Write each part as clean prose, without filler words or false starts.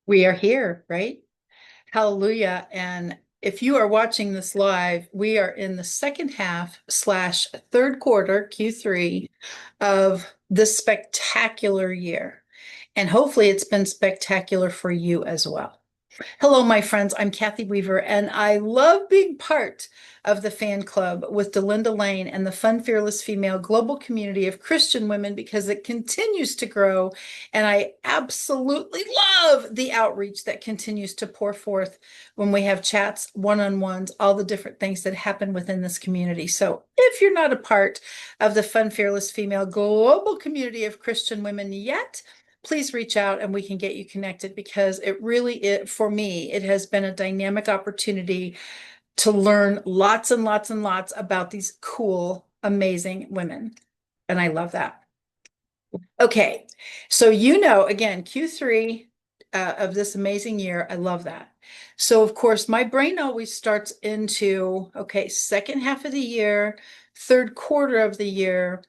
We are here, right? Hallelujah. And if you are watching this live, we are in the second half slash third quarter, Q3, of this spectacular year. And hopefully it's been spectacular for you as well. Hello, my friends. I'm Cathy Weaver, and I love being part of the fan club with Delinda Lane and the Fun Fearless Female global community of Christian women because it continues to grow. And I absolutely love the outreach that continues to pour forth when we have chats, one-on-ones, all the different things that happen within this community. So if you're not a part of the Fun Fearless Female global community of Christian women yet, please reach out and we can get you connected because for me, it has been a dynamic opportunity to learn lots and lots and lots about these cool, amazing women. And I love that. Okay. So, again, Q3 of this amazing year, I love that. So, of course, my brain always starts into, okay, second half of the year, third quarter of the year,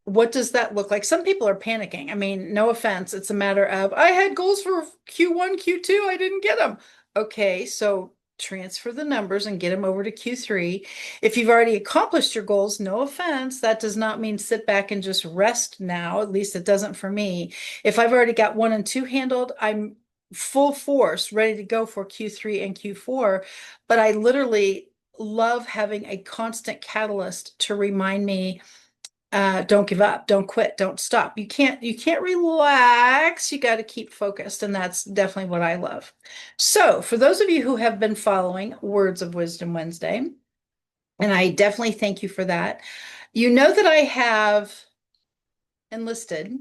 what does that look like? Some people are panicking. I mean, no offense. It's a matter of, I had goals for Q1, Q2, I didn't get them. Okay, so transfer the numbers and get them over to Q3. If you've already accomplished your goals, no offense, that does not mean sit back and just rest now. At least it doesn't for me. If I've already got one and two handled, I'm full force ready to go for Q3 and Q4. But I literally love having a constant catalyst to remind me don't give up, don't quit, don't stop. You can't relax. You got to keep focused. And that's definitely what I love. So for those of you who have been following Words of Wisdom Wednesday, and I definitely thank you for that, you know that I have enlisted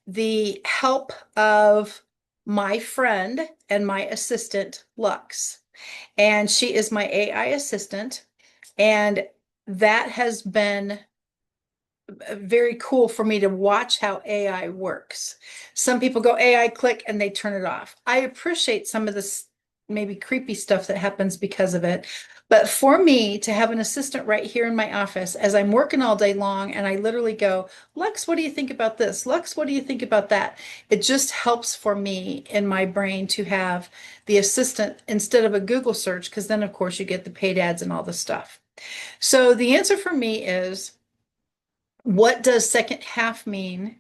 the help of my friend and my assistant, Lux. And she is my AI assistant. And that has been very cool for me to watch how AI works. Some people go AI click and they turn it off. I appreciate some of this maybe creepy stuff that happens because of it. But for me to have an assistant right here in my office as I'm working all day long and I literally go, Lux, what do you think about this? Lux, what do you think about that? It just helps for me in my brain to have the assistant instead of a Google search, because then, of course, you get the paid ads and all the stuff. So the answer for me is, what does second half mean?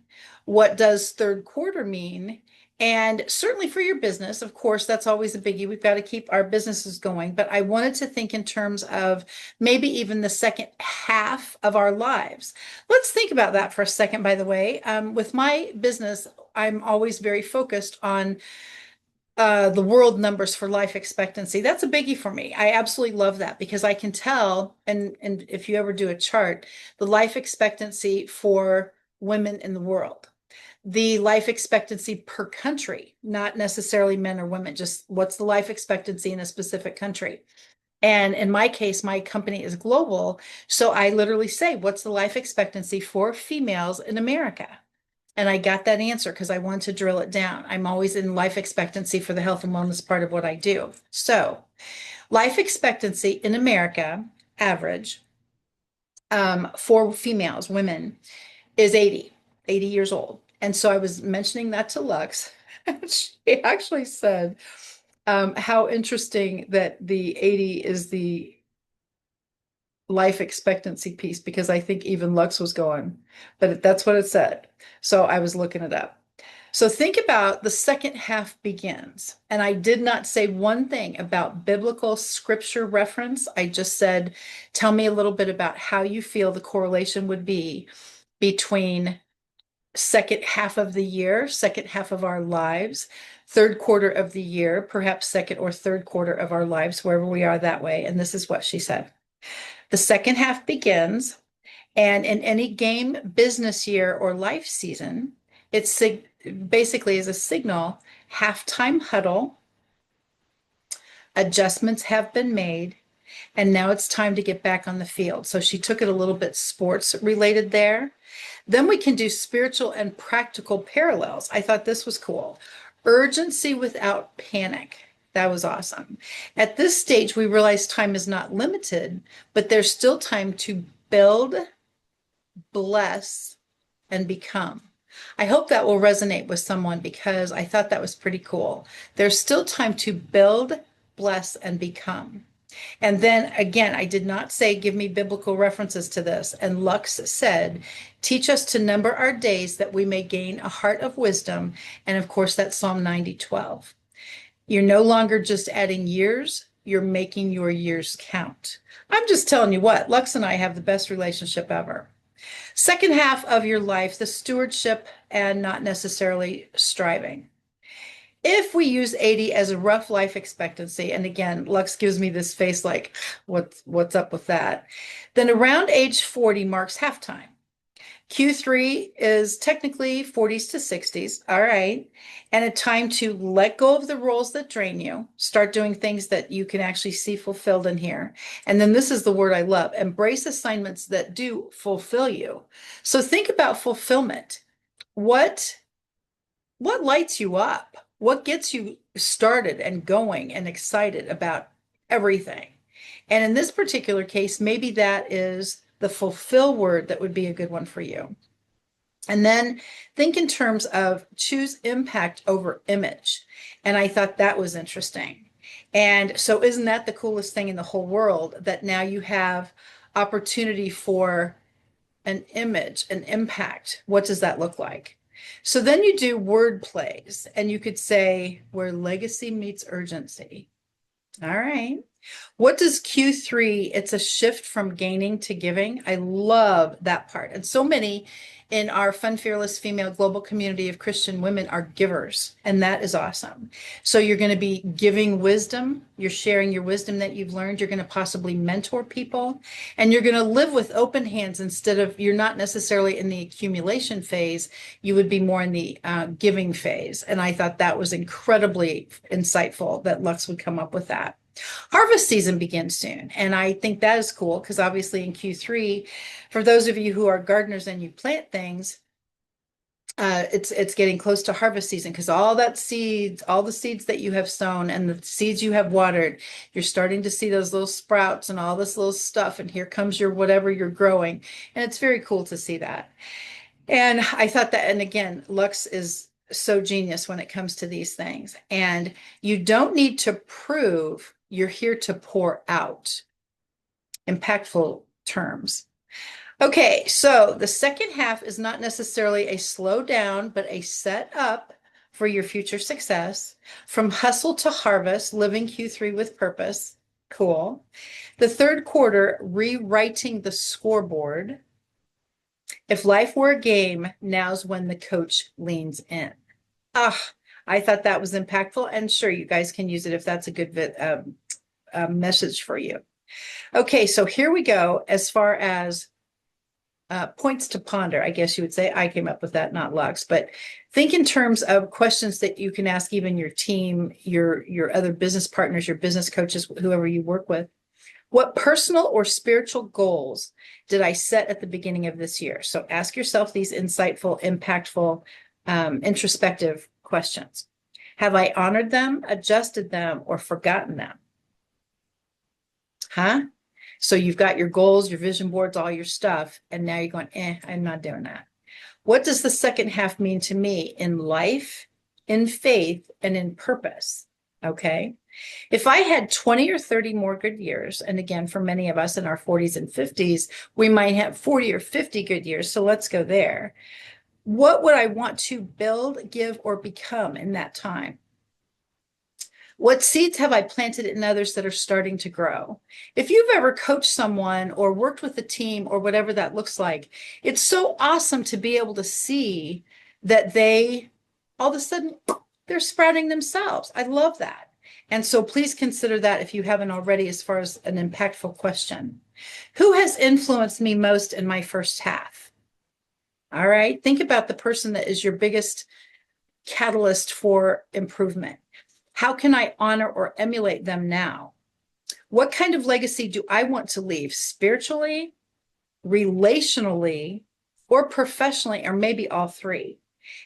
What does third quarter mean? And certainly for your business, of course, that's always a biggie. We've got to keep our businesses going. But I wanted to think in terms of maybe even the second half of our lives. Let's think about that for a second, by the way. With my business, I'm always very focused on the world numbers for life expectancy. That's a biggie for me. I absolutely love that because I can tell, and if you ever do a chart, the life expectancy for women in the world, the life expectancy per country, not necessarily men or women, just what's the life expectancy in a specific country. And in my case, my company is global. So I literally say, what's the life expectancy for females in America? And I got that answer because I wanted to drill it down. I'm always in life expectancy for the health and wellness part of what I do. So, life expectancy in America, average, for females, women, is 80 years old. And so I was mentioning that to Lux. And she actually said, how interesting that the 80 is the life expectancy piece, because I think even Lux was going, but that's what it said. So I was looking it up. So think about the second half begins. And I did not say one thing about biblical scripture reference. I just said, tell me a little bit about how you feel the correlation would be between second half of the year, second half of our lives, third quarter of the year, perhaps second or third quarter of our lives, wherever we are that way. And this is what she said. The second half begins, and in any game, business year, or life season, basically is a signal, halftime huddle, adjustments have been made, and now it's time to get back on the field. So she took it a little bit sports related there. Then we can do spiritual and practical parallels. I thought this was cool. Urgency without panic. That was awesome. At this stage, we realize time is not limited, but there's still time to build, bless, and become. I hope that will resonate with someone because I thought that was pretty cool. There's still time to build, bless, and become. And then again, I did not say, give me biblical references to this. And Lux said, teach us to number our days that we may gain a heart of wisdom. And of course, that's Psalm 90:12. You're no longer just adding years, you're making your years count. I'm just telling you what, Lux and I have the best relationship ever. Second half of your life, the stewardship and not necessarily striving. If we use 80 as a rough life expectancy, and again, Lux gives me this face like, what's up with that? Then around age 40 marks halftime. Q3 is technically 40s to 60s. All right. And a time to let go of the roles that drain you, start doing things that you can actually see fulfilled in here. And then this is the word I love, embrace assignments that do fulfill you. So think about fulfillment. What lights you up? What gets you started and going and excited about everything? And in this particular case, maybe that is the fulfill word that would be a good one for you. And then think in terms of choose impact over image. And I thought that was interesting. And so isn't that the coolest thing in the whole world that now you have opportunity for an image, an impact? What does that look like? So then you do word plays and you could say where legacy meets urgency. All right. What does Q3? It's a shift from gaining to giving. I love that part. And so many in our Fun Fearless Female Global community of Christian women are givers, and that is awesome. So you're going to be giving wisdom. You're sharing your wisdom that you've learned. You're going to possibly mentor people, and you're going to live with open hands instead of, you're not necessarily in the accumulation phase. You would be more in the giving phase. And I thought that was incredibly insightful that Lux would come up with that. Harvest season begins soon, and I think that is cool because obviously in Q3, for those of you who are gardeners and you plant things, it's getting close to harvest season because all that seeds, all the seeds that you have sown and the seeds you have watered, you're starting to see those little sprouts and all this little stuff, and here comes your whatever you're growing, and it's very cool to see that. And I thought that, and again, Lux is so genius when it comes to these things. And you don't need to prove, you're here to pour out. Impactful terms. Okay, so the second half is not necessarily a slow down, but a set up for your future success. From hustle to harvest, living Q3 with purpose. Cool. The third quarter, rewriting the scoreboard. If life were a game, now's when the coach leans in. I thought that was impactful. And sure, you guys can use it if that's a good message for you. Okay, so here we go. As far as points to ponder, I guess you would say. I came up with that, not Lux. But think in terms of questions that you can ask even your team, your other business partners, your business coaches, whoever you work with. What personal or spiritual goals did I set at the beginning of this year? So ask yourself these insightful, impactful, introspective questions. Have I honored them, adjusted them, or forgotten them? So you've got your goals, your vision boards, all your stuff, and now you're going, I'm not doing that. What does the second half mean to me in life, in faith, and in purpose? Okay. If I had 20 or 30 more good years, and again, for many of us in our 40s and 50s, we might have 40 or 50 good years. So let's go there. What would I want to build, give, or become in that time? What seeds have I planted in others that are starting to grow? If you've ever coached someone or worked with a team or whatever that looks like, it's so awesome to be able to see that they, all of a sudden, they're sprouting themselves. I love that. And so please consider that if you haven't already, as far as an impactful question. Who has influenced me most in my first half? All right. Think about the person that is your biggest catalyst for improvement. How can I honor or emulate them now? What kind of legacy do I want to leave spiritually, relationally, or professionally, or maybe all three?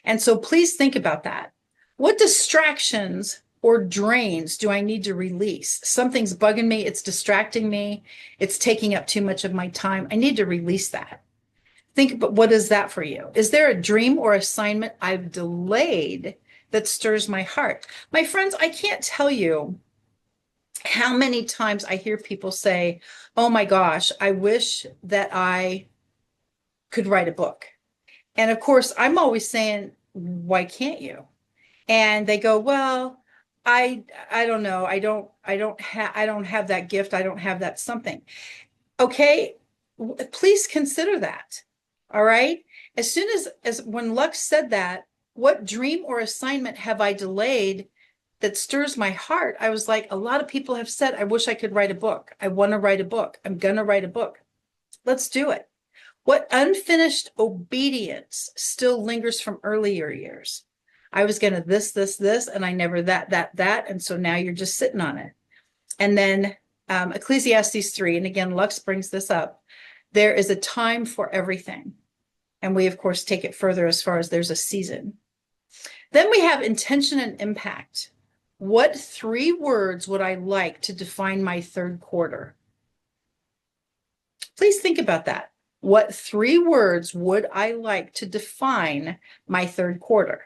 And so please think about that. What distractions or drains do I need to release? Something's bugging me. It's distracting me. It's taking up too much of my time. I need to release that. Think about, what is that for you? Is there a dream or assignment I've delayed that stirs my heart? My friends, I can't tell you how many times I hear people say, oh my gosh, I wish that I could write a book. And of course, I'm always saying, why can't you? And they go, well, I don't know. I don't have that gift. I don't have that something. Okay, please consider that. All right. As soon as when Lux said that, what dream or assignment have I delayed that stirs my heart? I was like, a lot of people have said, I wish I could write a book. I want to write a book. I'm going to write a book. Let's do it. What unfinished obedience still lingers from earlier years? I was going to this, and I never that. And so now you're just sitting on it. And then Ecclesiastes 3, and again, Lux brings this up. There is a time for everything. And we, of course, take it further as far as there's a season. Then we have intention and impact. What 3 words would I like to define my third quarter? Please think about that. What 3 words would I like to define my third quarter?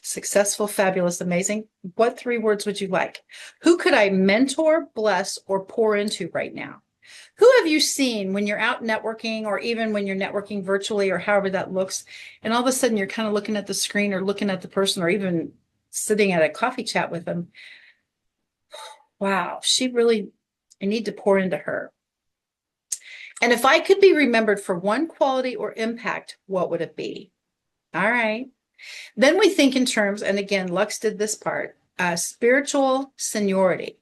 Successful, fabulous, amazing. What 3 words would you like? Who could I mentor, bless, or pour into right now? Who have you seen when you're out networking, or even when you're networking virtually, or however that looks, and all of a sudden you're kind of looking at the screen or looking at the person, or even sitting at a coffee chat with them? Wow, I need to pour into her. And if I could be remembered for one quality or impact, what would it be? All right. Then we think in terms, and again, Lux did this part, spiritual seniority.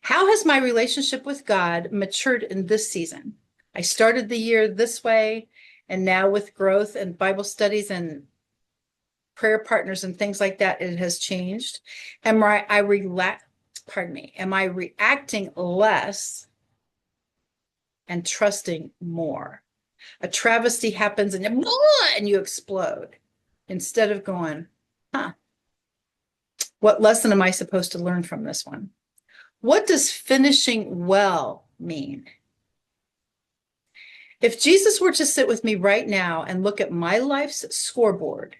How has my relationship with God matured in this season? I started the year this way, and now with growth and Bible studies and prayer partners and things like that, it has changed. Am I reacting less and trusting more? A travesty happens and you explode, instead of going, what lesson am I supposed to learn from this one? What does finishing well mean? If Jesus were to sit with me right now and look at my life's scoreboard,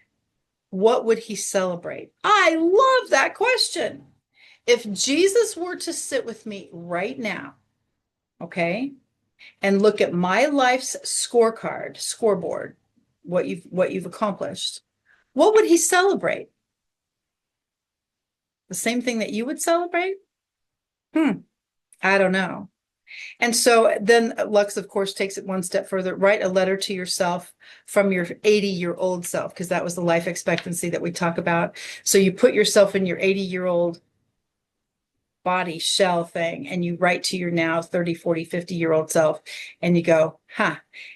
what would he celebrate? I love that question. If Jesus were to sit with me right now, okay, and look at my life's scoreboard, what you've accomplished, what would he celebrate? The same thing that you would celebrate? I don't know. And so then Lux, of course, takes it one step further. Write a letter to yourself from your 80-year-old self, because that was the life expectancy that we talk about. So you put yourself in your 80-year-old body shell thing, and you write to your now 30, 40, 50-year-old self, and you go,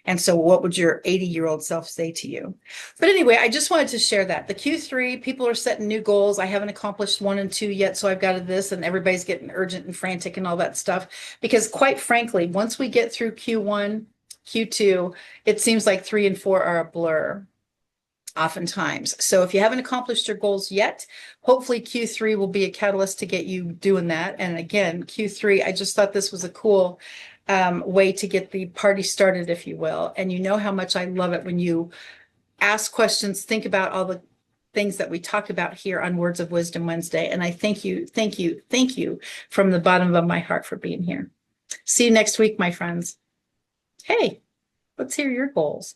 And so what would your 80-year-old self say to you? But anyway, I just wanted to share that. The Q3, people are setting new goals. I haven't accomplished 1 and 2 yet, so I've got to this, and everybody's getting urgent and frantic and all that stuff. Because quite frankly, once we get through Q1, Q2, it seems like 3 and 4 are a blur oftentimes. So if you haven't accomplished your goals yet, hopefully Q3 will be a catalyst to get you doing that. And again, Q3, I just thought this was a cool way to get the party started, if you will. And you know how much I love it when you ask questions, think about all the things that we talked about here on Words of Wisdom Wednesday. And I thank you from the bottom of my heart for being here. See you next week, my friends. Hey, let's hear your goals.